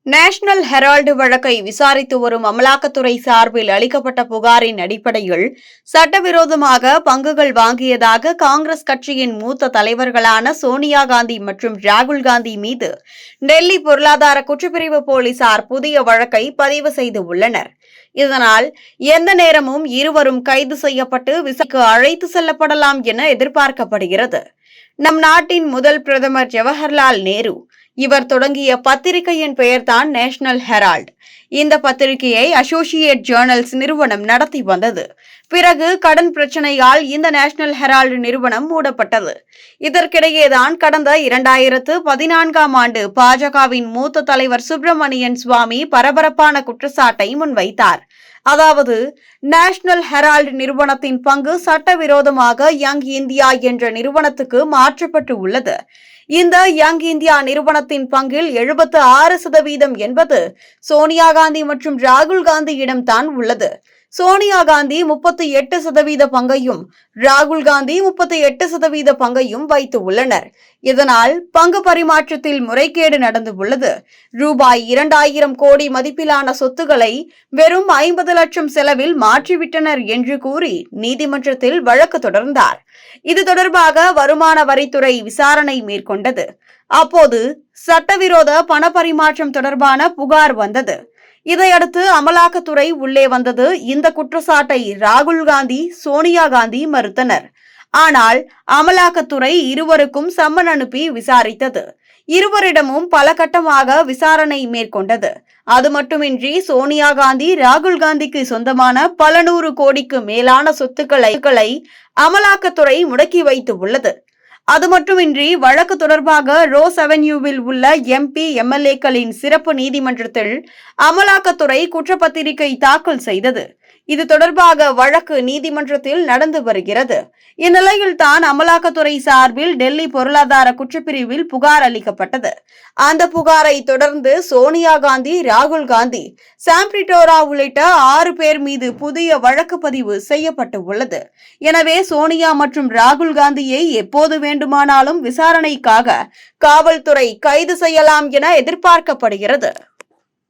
National Herald வழக்கை விசாரித்து வரும் அமலாக்கத்துறை சார்பில் அளிக்கப்பட்ட புகாரின் அடிப்படையில் சட்டவிரோதமாக பங்குகள் வாங்கியதாக காங்கிரஸ் கட்சியின் மூத்த தலைவர்களான சோனியா காந்தி மற்றும் ராகுல் காந்தி மீது டெல்லி பொருளாதார குற்றப்பிரிவு போலீசார் புதிய வழக்கை பதிவு செய்துள்ளனர். இதனால் எந்த நேரமும் இருவரும் கைது செய்யப்பட்டு விசாரணைக்கு அழைத்து செல்லப்படலாம் என எதிர்பார்க்கப்படுகிறது. நம் நாட்டின் முதல் பிரதமர் ஜவஹர்லால் நேரு இவர் தொடங்கிய பத்திரிகையின் பெயர்தான் நேஷனல் ஹெரால்டு. இந்த பத்திரிகையை அசோசியேட் ஜேர்னல்ஸ் நிறுவனம் நடத்தி வந்தது. பிறகு கடன் பிரச்சனையால் இந்த நேஷனல் ஹெரால்டு நிறுவனம் மூடப்பட்டது. இதற்கிடையேதான் கடந்த 2014ஆம் ஆண்டு பாஜகவின் மூத்த தலைவர் சுப்பிரமணியன் சுவாமி பரபரப்பான குற்றச்சாட்டை முன்வைத்தார். அதாவது நேஷனல் ஹெரால்டு நிறுவனத்தின் பங்கு சட்டவிரோதமாக யங் இந்தியா என்ற நிறுவனத்துக்கு மாற்றப்பட்டு உள்ளது. இந்த யங் இந்தியா நிறுவனத்தின் பங்கில் 76% என்பது சோனியா காந்தி மற்றும் ராகுல் காந்தியிடம் தான் உள்ளது. சோனியா காந்தி 38% பங்கையும் ராகுல் காந்தி 38% பங்கையும் வைத்து உள்ளனர். இதனால் பங்கு பரிமாற்றத்தில் முறைகேடு நடந்து உள்ளது. ரூபாய் 2000 கோடி மதிப்பிலான சொத்துக்களை வெறும் 50 லட்சம் செலவில் மாற்றிவிட்டனர் என்று கூறி நீதிமன்றத்தில் வழக்கு தொடர்ந்தார். இது தொடர்பாக வருமான வரித்துறை விசாரணை மேற்கொண்டது. அப்போது சட்டவிரோத பண பரிமாற்றம் தொடர்பான புகார் வந்தது. இதையடுத்து அமலாக்கத்துறை உள்ளே வந்தது. இந்த குற்றச்சாட்டை ராகுல் காந்தி, சோனியா காந்தி மறுத்தனர். ஆனால் அமலாக்கத்துறை இருவருக்கும் சம்மன் அனுப்பி விசாரித்தது. இருவரிடமும் பல கட்டமாக விசாரணை மேற்கொண்டது. அது மட்டுமின்றி சோனியா காந்தி, ராகுல் காந்திக்கு சொந்தமான பல நூறு கோடிக்கு மேலான சொத்துக்களை அமலாக்கத்துறை முடக்கி வைத்து உள்ளது. அது மட்டுமின்றி வழக்கு தொடர்பாக ரோஸ் அவென்யூவில் உள்ள MP, MLAக்களின் சிறப்பு நீதிமன்றத்தில் அமலாக்கத்துறை குற்றப்பத்திரிகை தாக்கல் செய்தது. இது தொடர்பாக வழக்கு நீதிமன்றத்தில் நடந்து வருகிறது. இந்நிலையில் தான் அமலாக்கத்துறை சார்பில் டெல்லி பொருளாதார குற்றப்பிரிவில் புகார் அளிக்கப்பட்டது. அந்த புகாரை தொடர்ந்து சோனியா காந்தி, ராகுல் காந்தி, சாம் பிட்ரோடா உள்ளிட்ட 6 பேர் மீது புதிய வழக்கு பதிவு செய்யப்பட்டு உள்ளது. எனவே சோனியா மற்றும் ராகுல் காந்தியை எப்போது வேண்டுமானாலும் விசாரணைக்காக காவல்துறை கைது செய்யலாம் என எதிர்பார்க்கப்படுகிறது.